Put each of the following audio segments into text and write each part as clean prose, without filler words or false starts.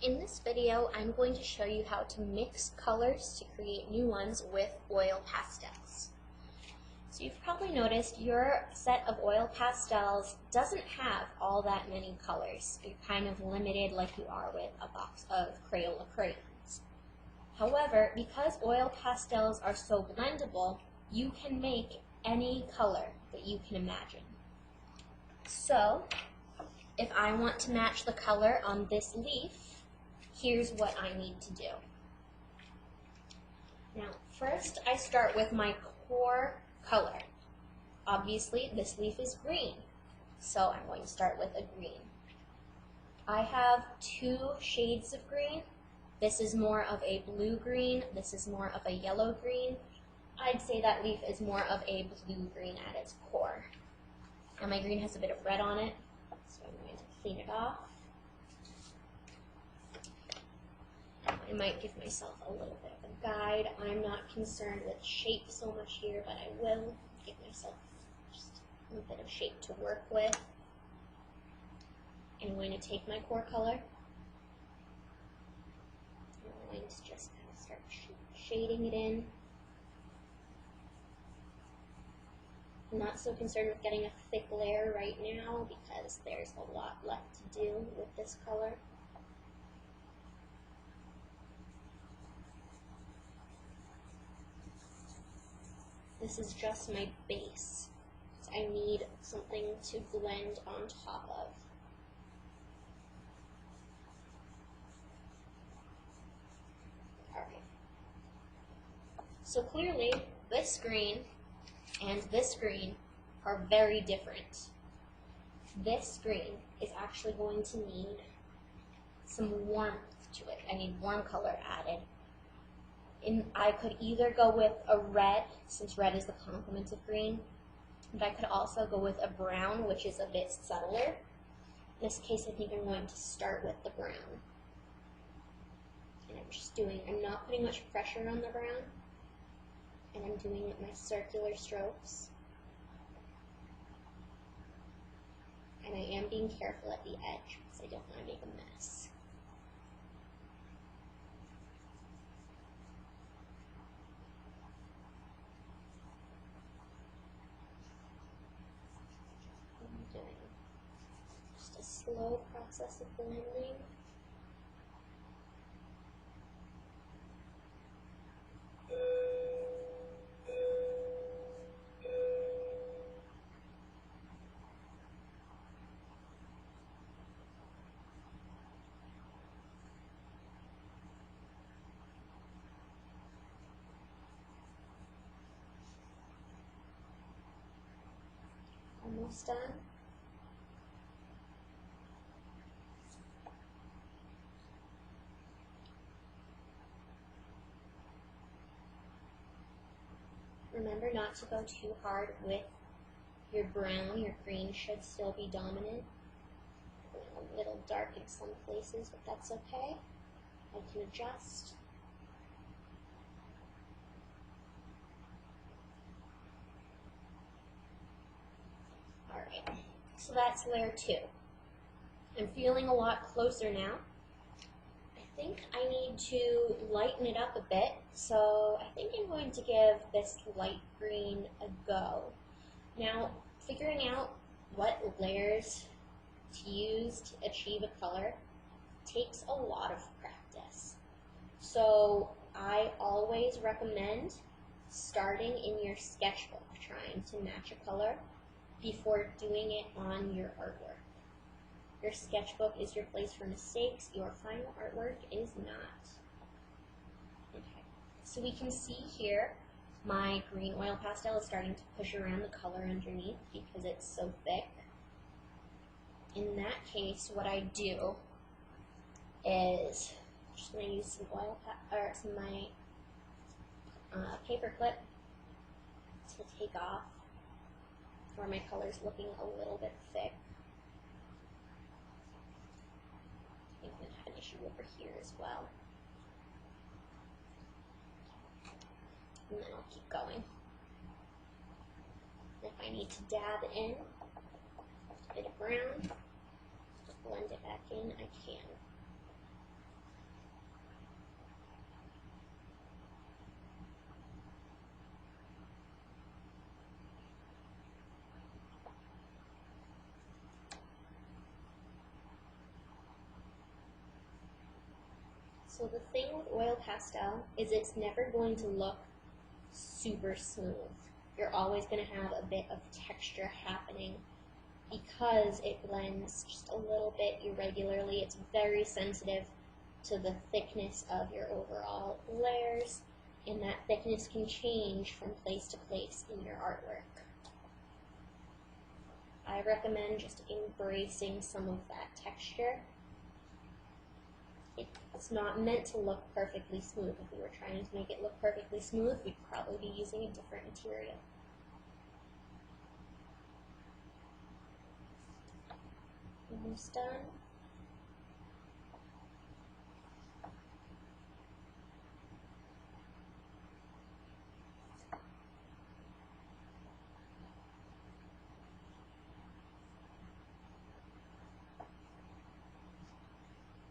In this video, I'm going to show you how to mix colors to create new ones with oil pastels. So you've probably noticed your set of oil pastels doesn't have all that many colors. You're kind of limited like you are with a box of Crayola crayons. However, because oil pastels are so blendable, you can make any color that you can imagine. So, if I want to match the color on this leaf, here's what I need to do. Now, first I start with my core color. Obviously, this leaf is green, so I'm going to start with a green. I have two shades of green. This is more of a blue green, this is more of a yellow green. I'd say that leaf is more of a blue green at its core. And my green has a bit of red on it, so I'm going to clean it off. I might give myself a little bit of a guide. I'm not concerned with shape so much here, but I will give myself just a bit of shape to work with. I'm going to take my core color. I'm going to just kind of start shading it in. I'm not so concerned with getting a thick layer right now because there's a lot left to do with this color. This is just my base, so I need something to blend on top of. Alright. So clearly, this green and this green are very different. This green is actually going to need some warmth to it. I need warm color added. I could either go with a red, since red is the complement of green, but I could also go with a brown, which is a bit subtler. In this case, I think I'm going to start with the brown. And I'm not putting much pressure on the brown, and I'm doing it my circular strokes. And I am being careful at the edge because I don't want to make a mess. I'm doing just a slow process of blending. Almost done. Remember not to go too hard with your brown. Your green should still be dominant. A little dark in some places, but that's okay. I can adjust. Alright, so that's layer 2. I'm feeling a lot closer now. I think I need to lighten it up a bit, so I think I'm going to give this light green a go. Now, figuring out what layers to use to achieve a color takes a lot of practice. So I always recommend starting in your sketchbook, trying to match a color before doing it on your artwork. Your sketchbook is your place for mistakes. Your final artwork is not. Okay, so we can see here my green oil pastel is starting to push around the color underneath because it's so thick. In that case, what I do is I'm just going to use some paper clip to take off where my color is looking a little bit thick. I think I'm going to have an issue over here as well. And then I'll keep going. If I need to dab in a bit of brown, blend it back in, I can. So the thing with oil pastel is it's never going to look super smooth. You're always going to have a bit of texture happening because it blends just a little bit irregularly. It's very sensitive to the thickness of your overall layers, and that thickness can change from place to place in your artwork. I recommend just embracing some of that texture. It's not meant to look perfectly smooth. If we were trying to make it look perfectly smooth, we'd probably be using a different material. Almost done.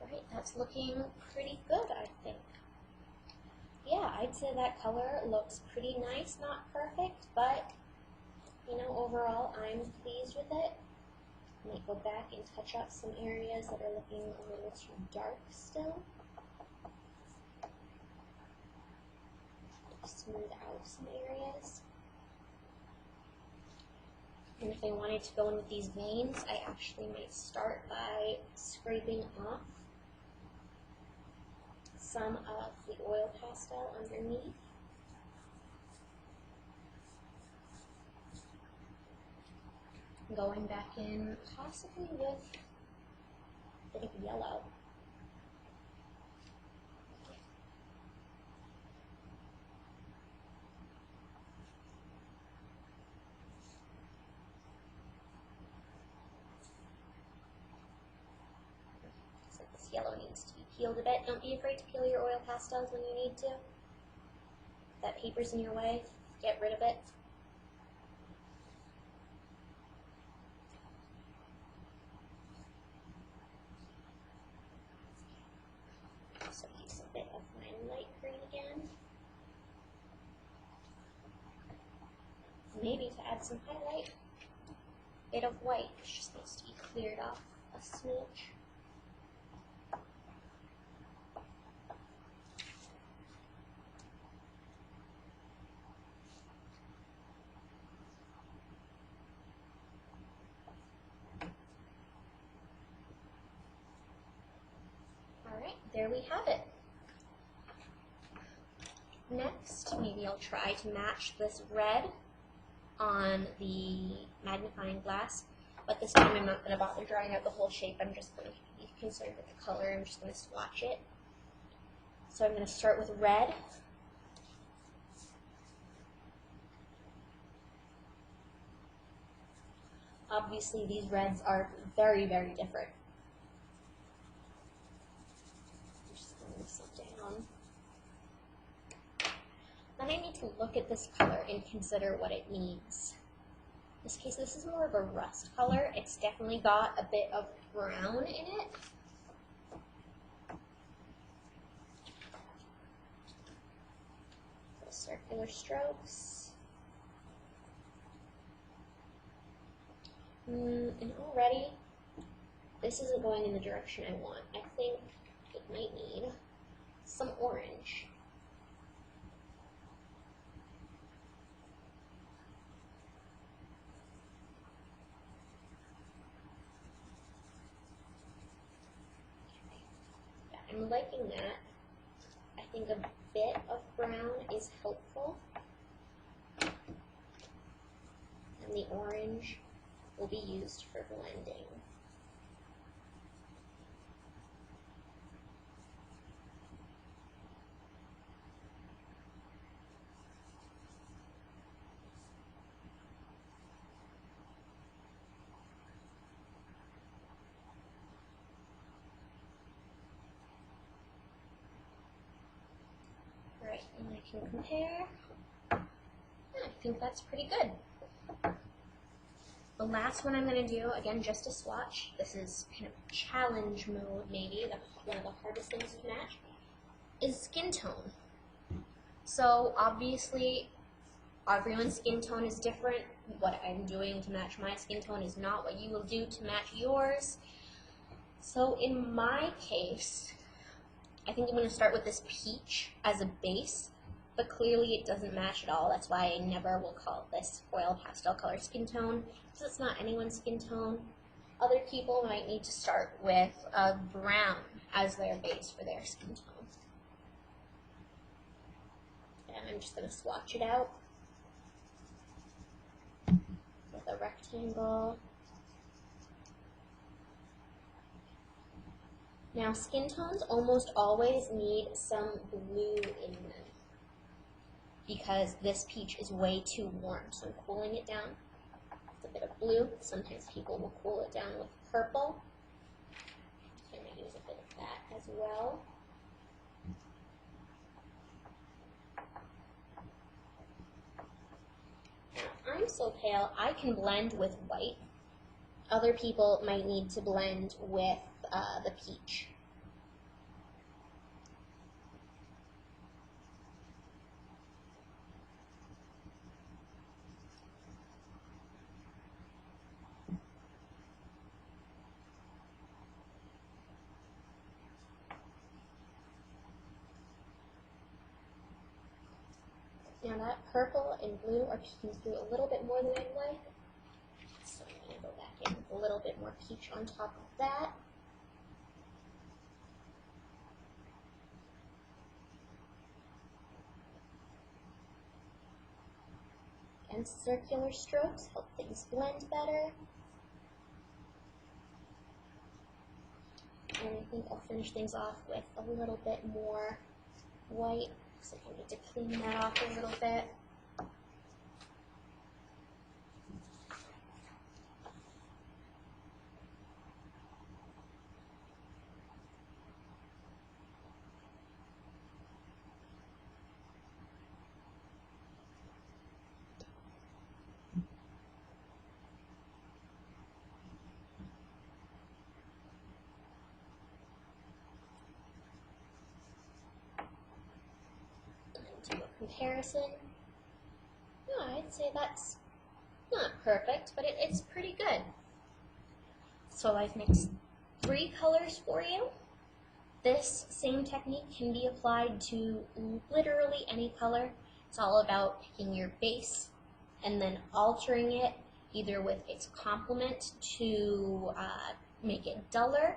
Alright, that's looking pretty good, I think. Yeah, I'd say that color looks pretty nice, not perfect, but you know, overall I'm pleased with it. I might go back and touch up some areas that are looking a little too dark still. Smooth out some areas. And if I wanted to go in with these veins, I actually might start by scraping off some of the oil pastel underneath. Going back in possibly with a bit of yellow. So this yellow needs to be peeled a bit. Don't be afraid to peel your oil pastels when you need to. If that paper's in your way, get rid of it. So use a bit of my light green again. Maybe to add some highlight, a bit of white, which just needs to be cleared off a smidge. Alright, there we have it. Next, maybe I'll try to match this red on the magnifying glass, but this time I'm not going to bother drawing out the whole shape. I'm just going to be concerned with the color. I'm just going to swatch it. So I'm going to start with red. Obviously, these reds are very, very different. I'm just going to mix it down. Then I need to look at this color and consider what it needs. In this case, this is more of a rust color. It's definitely got a bit of brown in it. So circular strokes. And already, this isn't going in the direction I want. I think it might need some orange. I'm liking that. I think a bit of brown is helpful. And the orange will be used for blending. Right, and I can compare. I think that's pretty good. The last one I'm going to do, again, just a swatch. This is kind of challenge mode, maybe. One of the hardest things to match is skin tone. So obviously, everyone's skin tone is different. What I'm doing to match my skin tone is not what you will do to match yours. So in my case, I think I'm going to start with this peach as a base, but clearly it doesn't match at all. That's why I never will call this Oil Pastel color skin tone, because it's not anyone's skin tone. Other people might need to start with a brown as their base for their skin tone. And I'm just going to swatch it out with a rectangle. Now, skin tones almost always need some blue in them because this peach is way too warm. So I'm cooling it down with a bit of blue. Sometimes people will cool it down with purple. So I'm going to use a bit of that as well. Now, I'm so pale, I can blend with white. Other people might need to blend with the peach. Now that purple and blue are peeking through a little bit more than I'd like. So I'm going to go back in with a little bit more peach on top of that. And circular strokes help things blend better. And I think I'll finish things off with a little bit more white, so I need to clean that off a little bit. Do a comparison. No, I'd say that's not perfect, but it's pretty good. So I've mixed 3 colors for you. This same technique can be applied to literally any color. It's all about picking your base and then altering it either with its complement to make it duller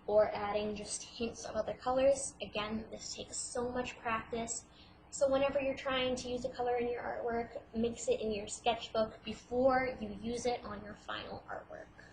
or adding just hints of other colors. Again, this takes so much practice. So whenever you're trying to use a color in your artwork, mix it in your sketchbook before you use it on your final artwork.